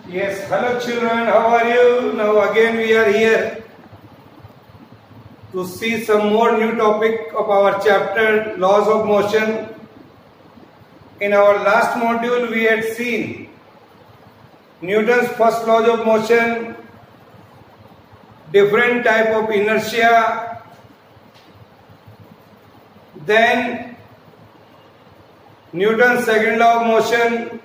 Yes, hello children, how are you? Now again we are here to see some more new topic of our chapter Laws of Motion. In our last module we had seen Newton's first laws of motion, different type of inertia, then Newton's second law of motion.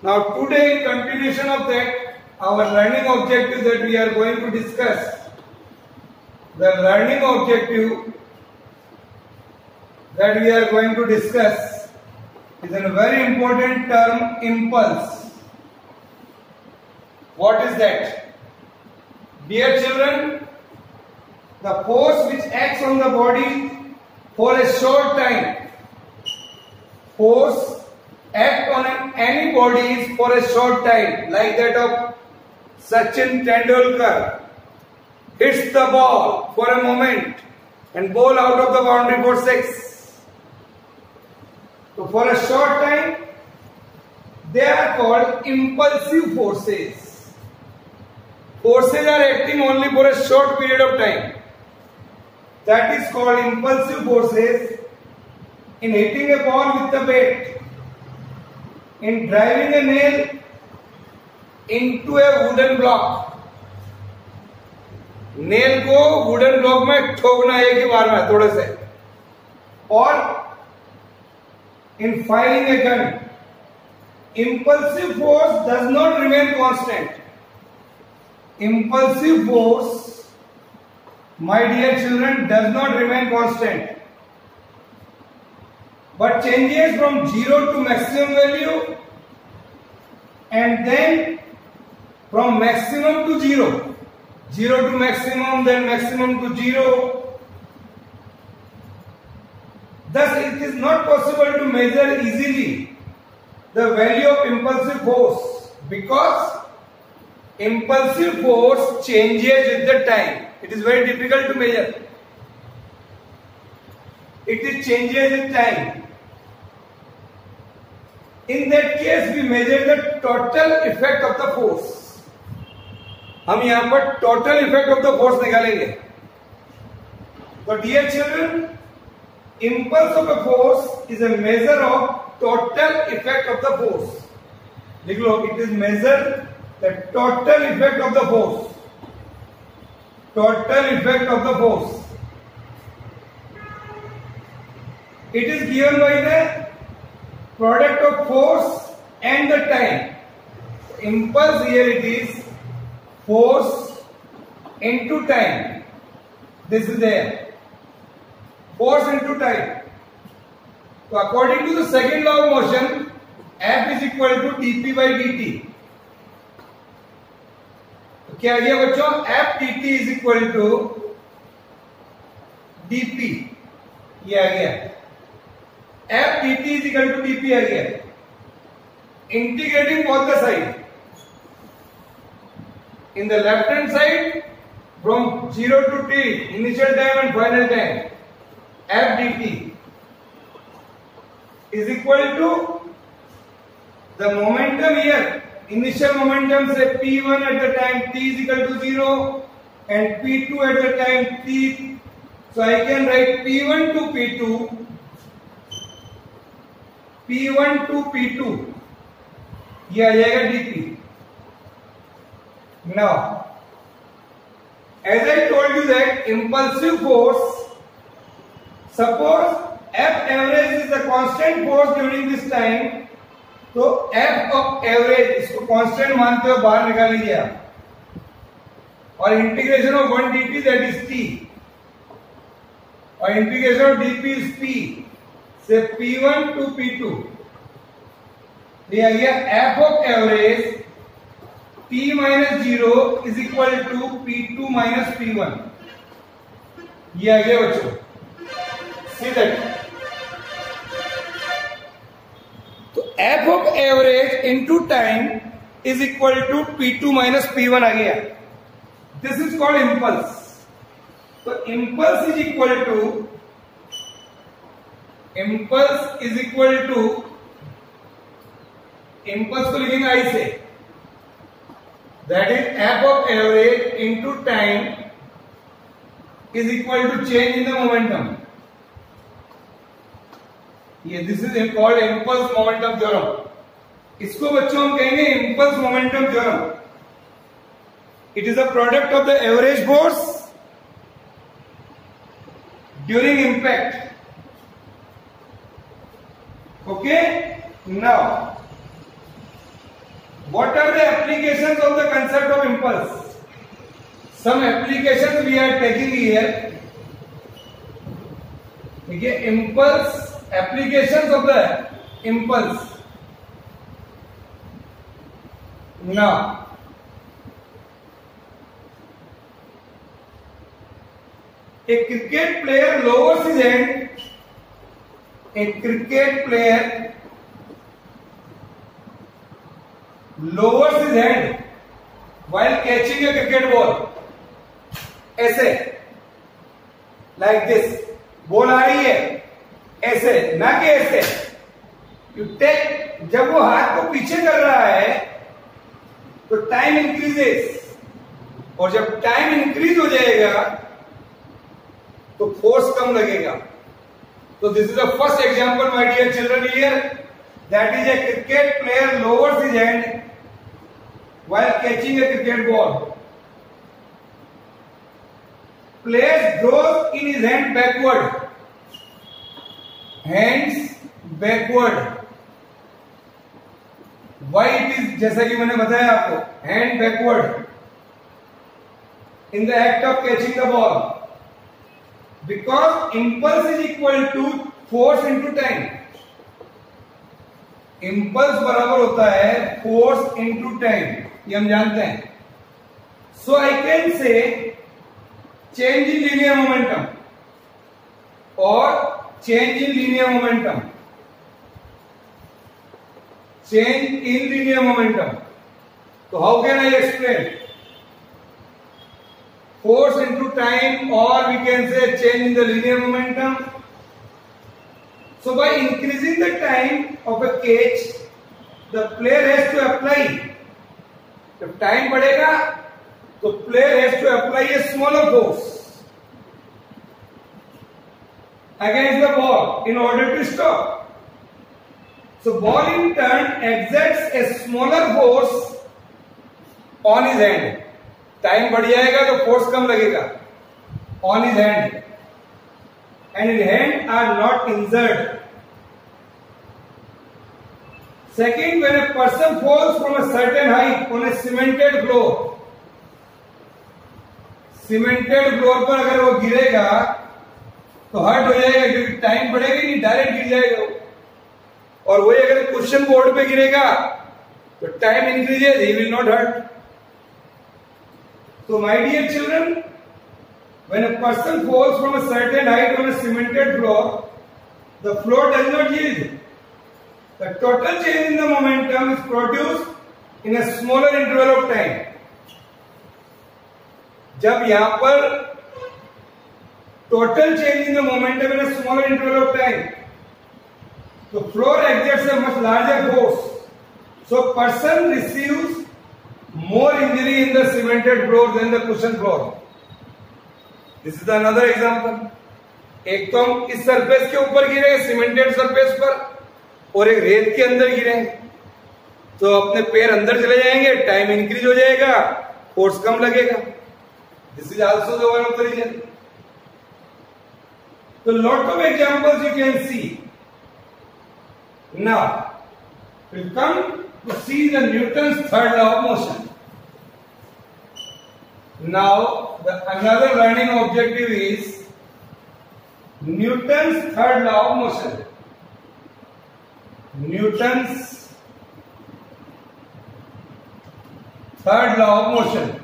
Now today, in continuation of that, our learning objective that we are going to discuss, the learning objective that we are going to discuss is a very important term, impulse. What is that? Dear children, the force which acts on the body for a short time, force act on any bodies for a short time, like that of Sachin Tendulkar, hits the ball for a moment and ball out of the boundary for 6. So for a short time, they are called impulsive forces. Forces are acting only for a short period of time. That is called impulsive forces. In hitting a ball with the bat, in driving a nail into a wooden block, nail को wooden block में ठोकना एक ही बार में थोड़े से, और in firing a gun, impulsive force does not remain constant. Impulsive force, my dear children, does not remain constant, but changes from 0 to maximum value and then from maximum to 0. 0 to maximum, then maximum to 0. Thus it is not possible to measure easily the value of impulsive force, because impulsive force changes with the time. It is very difficult to measure. It is changes with time. In that case, we measure the total effect of the force. हम यहाँ पर total effect of the force निकालेंगे. So, dear children, impulse of a force is a measure of total effect of the force. लिख लो, it is measure the total effect of the force. Total effect of the force. It is given by the product of force and the time. Impulse here it is force into time. This is there. Force into time. So according to the second law of motion, F is equal to dp by dt. तो क्या आ गया बच्चों? F dt is equal to dp. ये आ गया. F dt is equal to dp आ गया. Integrating both the side. In the left hand side, from 0 to t, initial time and final time, F dt is equal to the momentum here. Initial momentum say P1 at the time t is equal to 0 and P2 at the time t. So I can write P1 to P2. P1 to P2, ये आ जाएगा dp. Now, as I told you that impulsive force, suppose F average is the constant force during this time, तो F of average इसको constant मानते हो बाहर निकाल लीजिए आप, और integration of 1 dt that is t, और integration of dp is p. से P1 to P2 दिया गया. F of average T minus 0 is equal to P2 minus P1. ये आ गया बच्चों. See that. तो F of average into time is equal to P2 minus P1 आ गया. This is called impulse. So impulse is equal to impulse को लिखेंगे I से, that is f of average into time is equal to change in the momentum. ये this is called impulse momentum theorem. इसको बच्चों हम कहेंगे impulse momentum theorem. It is a product of the average force during impact. Okay? Now, what are the applications of the concept of impulse? Some applications we are taking here. Okay, impulse, applications of the impulse. Now, a cricket player lowers his hand. A cricket player lowers his hand while catching a cricket ball. ऐसे, like this. Ball आ रही है ऐसे, ना कि ऐसे. You take, जब वो हाथ को पीछे कर रहा है तो टाइम इंक्रीजेस, और जब टाइम इंक्रीज हो जाएगा तो फोर्स कम लगेगा. तो this is the first example my dear children here, that is a cricket player lowers his hand while catching a cricket ball. Player draws in his hand backward. Hands backward. Why it is, जैसा कि मैंने बताया आपको, hand backward in the act of catching the ball. Because impulse is equal to force into time. Impulse बराबर होता है force into time. ये हम जानते हैं. So I can say change in linear momentum or change in linear momentum. Change in linear momentum. So how can I explain? Force into time, or we can say change in the linear momentum. So by increasing the time of a catch, the player has to apply. जब time बढ़ेगा तो player has to apply a smaller force against the ball in order to stop. So ball in turn exerts a smaller force on his hand. Time बढ़ जाएगा तो force कम लगेगा on his hand, and his hand are not injured. Second, when a person falls from a certain height on a cemented floor, cemented floor पर अगर वो गिरेगा तो हर्ट हो जाएगा, क्योंकि टाइम बढ़ेगा नहीं, डायरेक्ट गिर जाएगा वो. और वही अगर क्वेश्चन बोर्ड पे गिरेगा तो time increases, he will not hurt. So my dear children, when a person falls from a certain height on a cemented floor, the floor does not yield. The total change in the momentum is produced in a smaller interval of time. जब यहां पर total change in the momentum in a smaller interval of time, the floor exerts a much larger force. So person receives more injury in the cemented floor than the cushion floor. This is another example. एक तो हम इस surface के ऊपर गिरे cemented surface पर, और एक रेत के अंदर गिरे तो अपने पैर अंदर चले जाएंगे, टाइम इंक्रीज हो जाएगा, फोर्स कम लगेगा. This is also the one of the reason. तो lot of examples you can see. Now we'll come to see the Newton's third law of motion. Now another learning objective is Newton's third law of motion. Newton's third law of motion.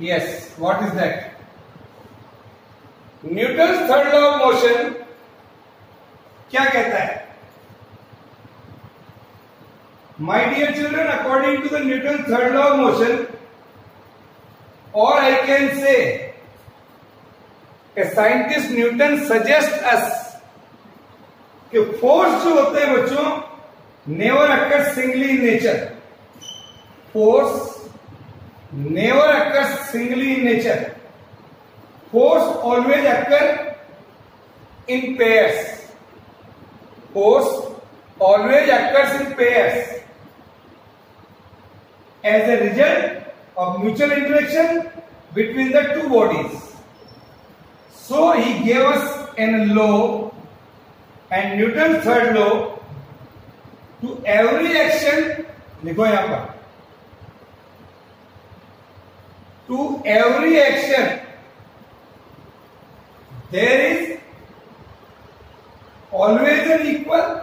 Yes, what is that? Newton's third law of motion क्या कहता है? My dear children, according to the Newton's third law of motion, or I can say, a scientist Newton suggests us कि force जो होते हैं बच्चों, never occurs singly in nature. Force never occurs singly in nature. Force always occur in pairs. Force always occurs in pairs as a result of mutual interaction between the two bodies. So he gave us an law, and Newton's third law, to every action, लिखो यहां पर, to every action there is always an equal,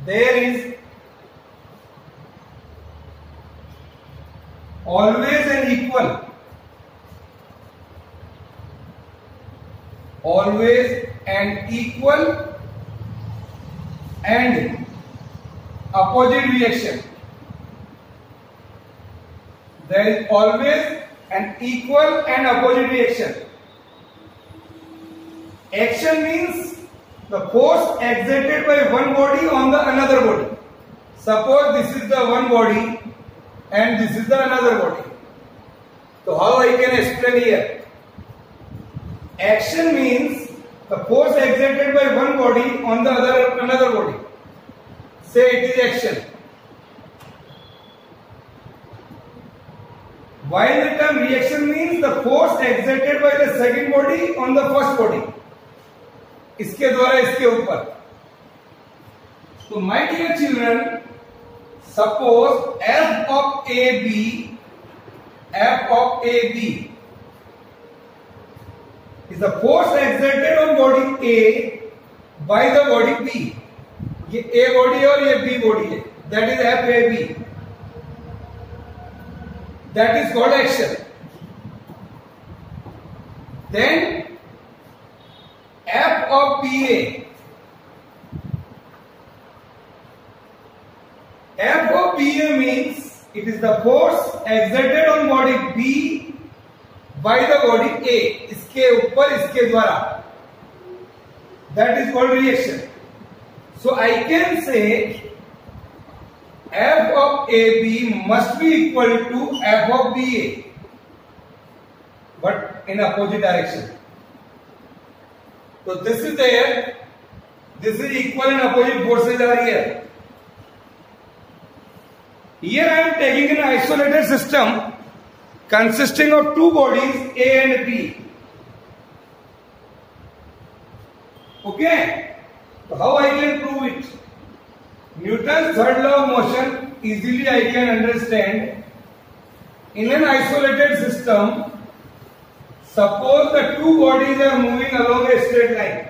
there is always an equal, always an equal and opposite reaction. There is always an equal and opposite reaction. Action means the force exerted by one body on the another body. Suppose this is the one body and this is the another body. So how I can explain here? Action means the force exerted by one body on the another body. Say it is action. While the term reaction means the force exerted by the second body on the first body. इसके द्वारा इसके ऊपर. So my dear children, suppose F of AB is the force exerted on body A by the body B. ये A body है और ये B body है. That is FAB. That is called action. Then F of BA. F of BA means it is the force exerted on body B by the body A. इसके ऊपर इसके द्वारा. That is called reaction. So I can say F of AB must be equal to F of BA, but in opposite direction. So this is there, this is equal and opposite forces are here. Here I am taking an isolated system consisting of two bodies A and B. Okay? So how I can prove it? Newton's third law of motion easily I can understand. In an isolated system, suppose the two bodies are moving along a straight line.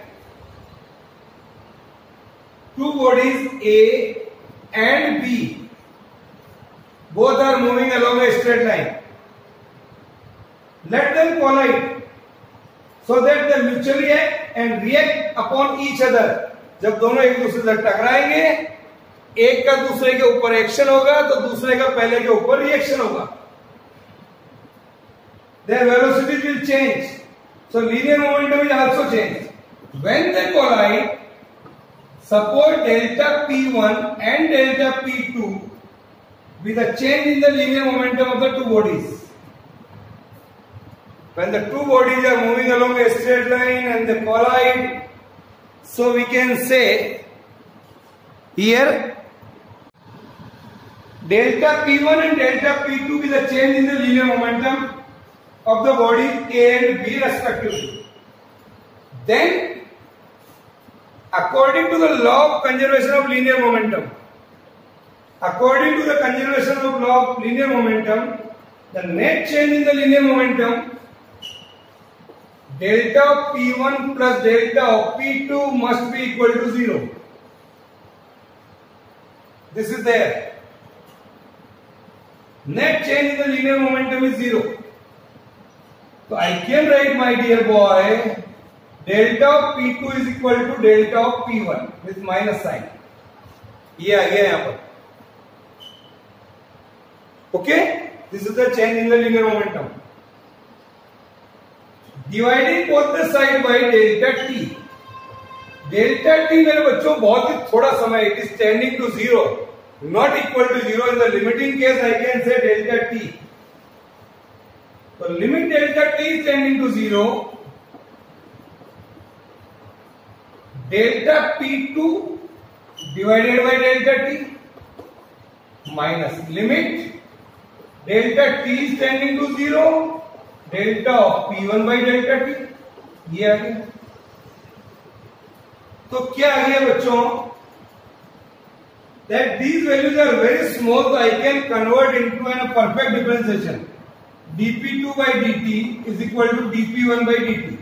Two bodies A and B, both are moving along a straight line. Let them collide so that they mutually act and react upon each other. जब दोनों एक दूसरे से टकराएंगे, एक का दूसरे के ऊपर एक्शन होगा तो दूसरे का पहले के ऊपर रिएक्शन होगा. Their velocities will change. So linear momentum will also change. When they collide, suppose delta P1 and delta P2 with a change in the linear momentum of the two bodies. When the two bodies are moving along a straight line and they collide, so we can say here delta P1 and delta P2 with a change in the linear momentum of the body A and B respectively. Then, according to the law of conservation of linear momentum, according to the conservation of law of linear momentum, the net change in the linear momentum delta of P1 plus delta of P2 must be equal to 0. This is there. Net change in the linear momentum is 0. So I can write, my dear boy, delta of P2 is equal to delta of P1 with minus sign. Yeah. Okay? This is the change in the linear momentum. Dividing both the side by delta t. Delta t मेरे बच्चों बहुत ही थोड़ा समय, it is tending to 0. not equal to 0, in the limiting case I can say delta t. So limit delta t is tending to 0, delta p2 divided by delta t minus limit delta t is tending to 0, delta of p1 by delta t. ये आ गया. तो क्या आ गया बच्चों? That these values are very small, so I can convert into a perfect differentiation. dp2 by dt is equal to dp1 by dt.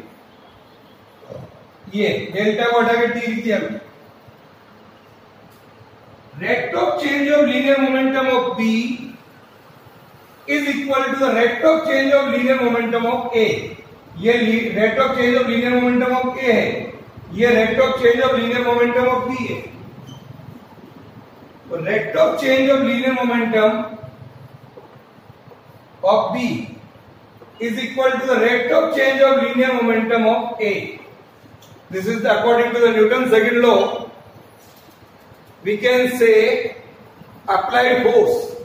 ये delta को हटा के t लिख दिया. Rate of change of linear momentum of B is equal to the rate of change of linear momentum of A. ये rate of change of linear momentum of A है, ये rate of change of linear momentum of B है. तो rate of change of linear momentum of B is equal to the rate of change of linear momentum of A. This is according to the Newton's second law. We can say applied force.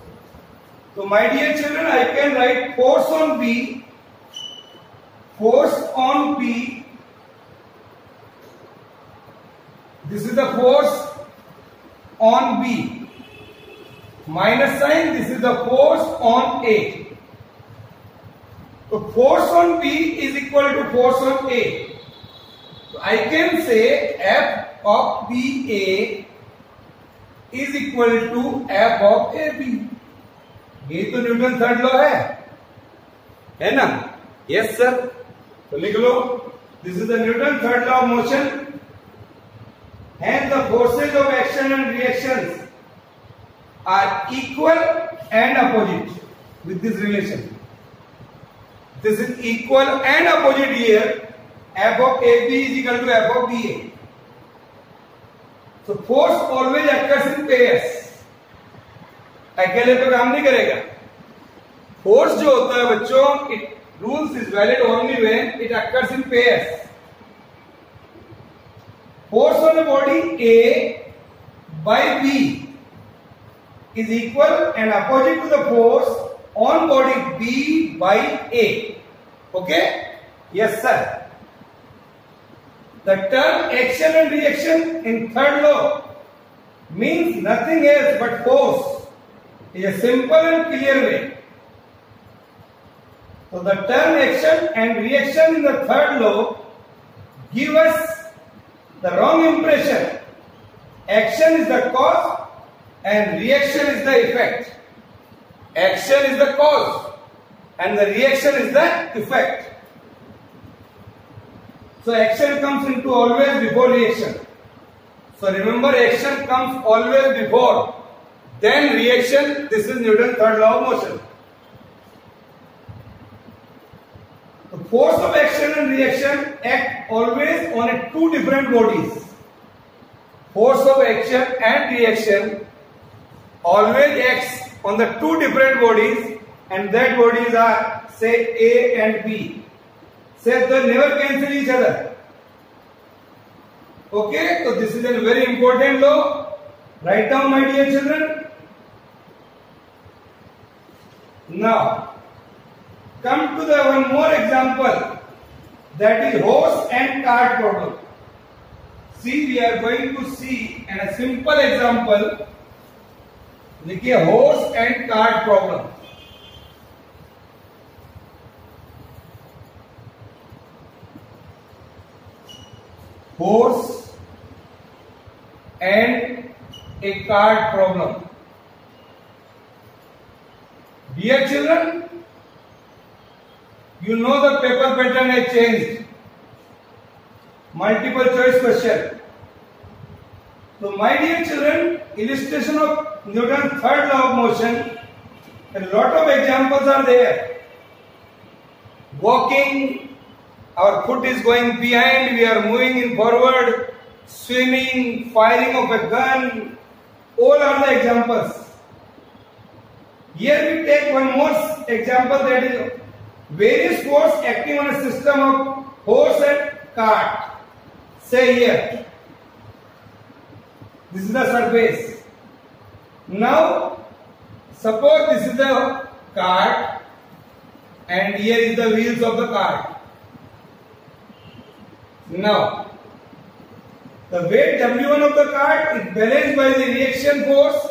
So my dear children, I can write force on B. Force on P. This is the force on B. Minus sign, this is the force on A. So force on B is equal to force on A. So I can say F of BA is equal to F of AB. ये तो Newton third law है ना? Yes sir. तो लिख लो, this is the Newton third law of motion. Hence the forces of action and reactions are equal and opposite with this relation. This is equal and opposite here. F of AB is equal to F of BA. So force always occurs in pairs. अकेले पे काम नहीं करेगा. Force जो होता है बच्चों, it rules is valid only when it occurs in pairs. Force on a body A by B is equal and opposite to the force on body B by A. Okay? Yes, sir. The term action and reaction in third law means nothing else but force in a simple and clear way. So the term action and reaction in the third law give us the wrong impression. Action is the cause and reaction is the effect. Action is the cause and the reaction is the effect. So action comes into always before reaction. So remember, action comes always before, then reaction. This is Newton's third law of motion. The force of action and reaction act always on two different bodies. Force of action and reaction always acts on the two different bodies, and that bodies are, say, A and B. Say they never cancel each other. Okay, so this is a very important law. Write down, my dear children. Now come to the one more example, that is horse and cart problem. See, we are going to see in a simple example. देखिए, horse and cart problem. Horse and a cart problem. Dear children, you know the paper pattern has changed. Multiple choice question. So my dear children, illustration of Newton's third law of motion, a lot of examples are there. Walking, our foot is going behind, we are moving in forward. Swimming, firing of a gun, all are the examples. Here we take one more example, that is various force acting on a system of horse and cart. Say here, this is the surface. Now, suppose this is the cart and here is the wheels of the cart. Now, the weight W1 of the cart is balanced by the reaction force.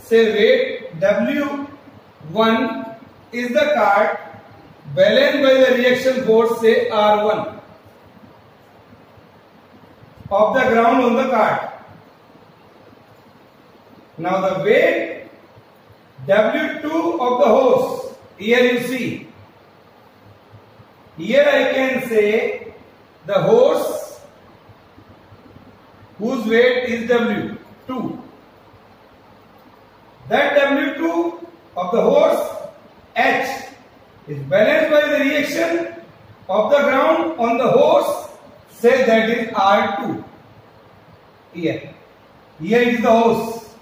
Say weight W1 is the cart balanced by the reaction force, say R1 of the ground on the cart. Now the weight W2 of the horse, here you see, here I can say the horse whose weight is W2. That W2 of the horse H is balanced by the reaction of the ground on the horse, say that is R2. Here it is the horse,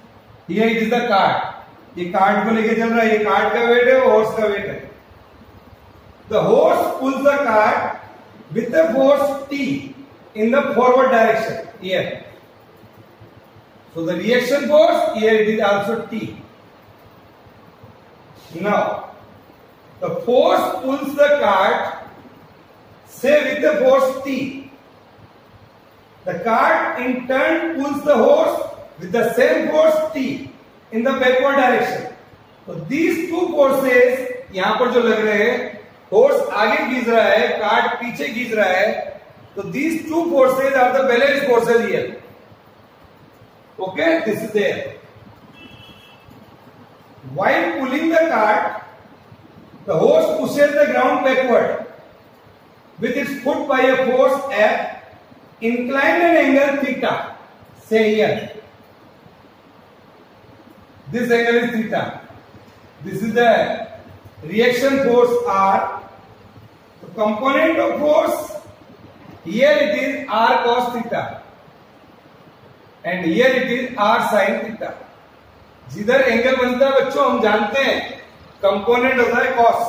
here it is the cart. ये cart को लेके चल रहा है, ये cart का wait है, horse का वेट है. The horse pulls the cart with the force T in the forward direction here. So the reaction force here it is also T. Now the force pulls the cart, say with the force T. The cart in turn pulls the horse with the same force T in the backward direction. So these two forces यहां पर जो लग रहे हैं, horse आगे खींच रहा है, cart पीछे खींच रहा है. So these two forces are the balance forces here. Okay, this is there. While pulling the cart, the horse pushes the ground backward with its foot by a force F, inclined an angle theta. Say here. This angle is theta. This is the reaction force R. The component of force, here it is R cos theta. And here it is R sin theta. जिधर angle बनता है बच्चों हम जानते हैं component होता है cos.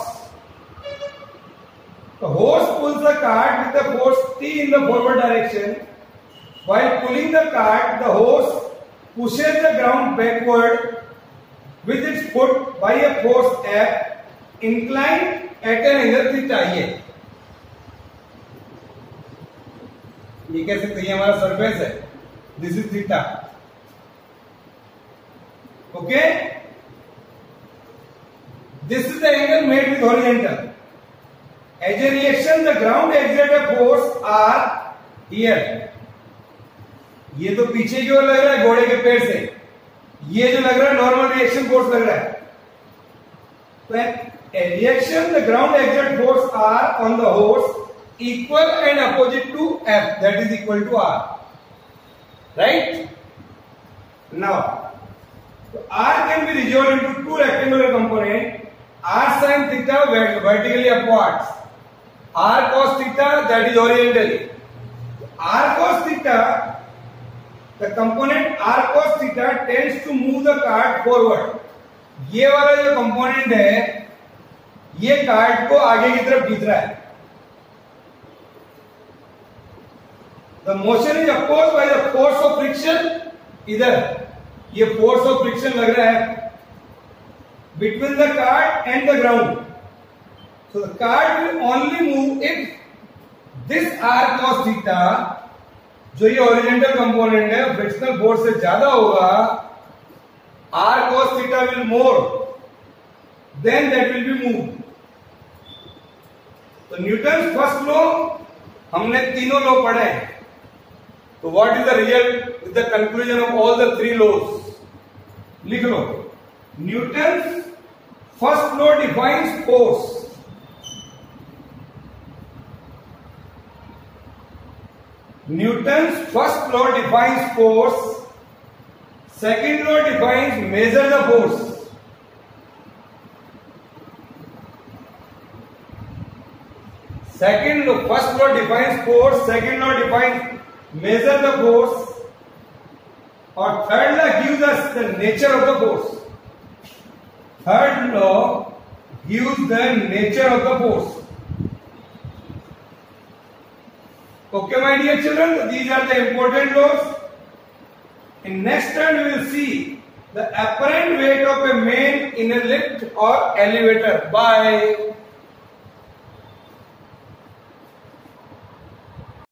The horse pulls the cart with the force T in the forward direction. While pulling the cart, the horse pushes the ground backward with its foot by a force F, inclined at an angle theta. ये कह सकते हैं हमारा surface है. This is theta. Okay? This is the angle made with horizontal. As a reaction, the ground exerts a force R here. ये तो पीछे की ओर लग रहा है घोड़े के पैर से. ये जो लग रहा है नॉर्मल रिएक्शन फोर्स लग रहा है. तो a reaction, the ground exerts force R on the horse equal and opposite to F, that is equal to R. Right? Now, so R can be resolved into two rectangular components. R sin theta vertically upwards, R cos theta that is horizontally. R cos theta, the component R cos theta tends to move the cart forward. ये वाला जो component है ये cart को आगे की तरफ खींच रहा है. The motion is opposed by the force of friction. इधर ये force of friction लग रहा है between the cart and the ground. So the cart will only move if this R cos theta, जो ये horizontal component है, frictional force से ज्यादा होगा, R cos theta will more, then that will be moved. तो Newton first law हमने तीनों law पढ़े हैं. तो what is the result with the conclusion of all the three laws? लिख लो. Newton first law defines force. Newton's first law defines force. Second law defines measure the force. First law defines force. Second law defines measure the force. और third law gives us the nature of the force. Third law gives the nature of the force. Okay, my dear children, these are the important laws. In next turn, we will see the apparent weight of a man in a lift or elevator by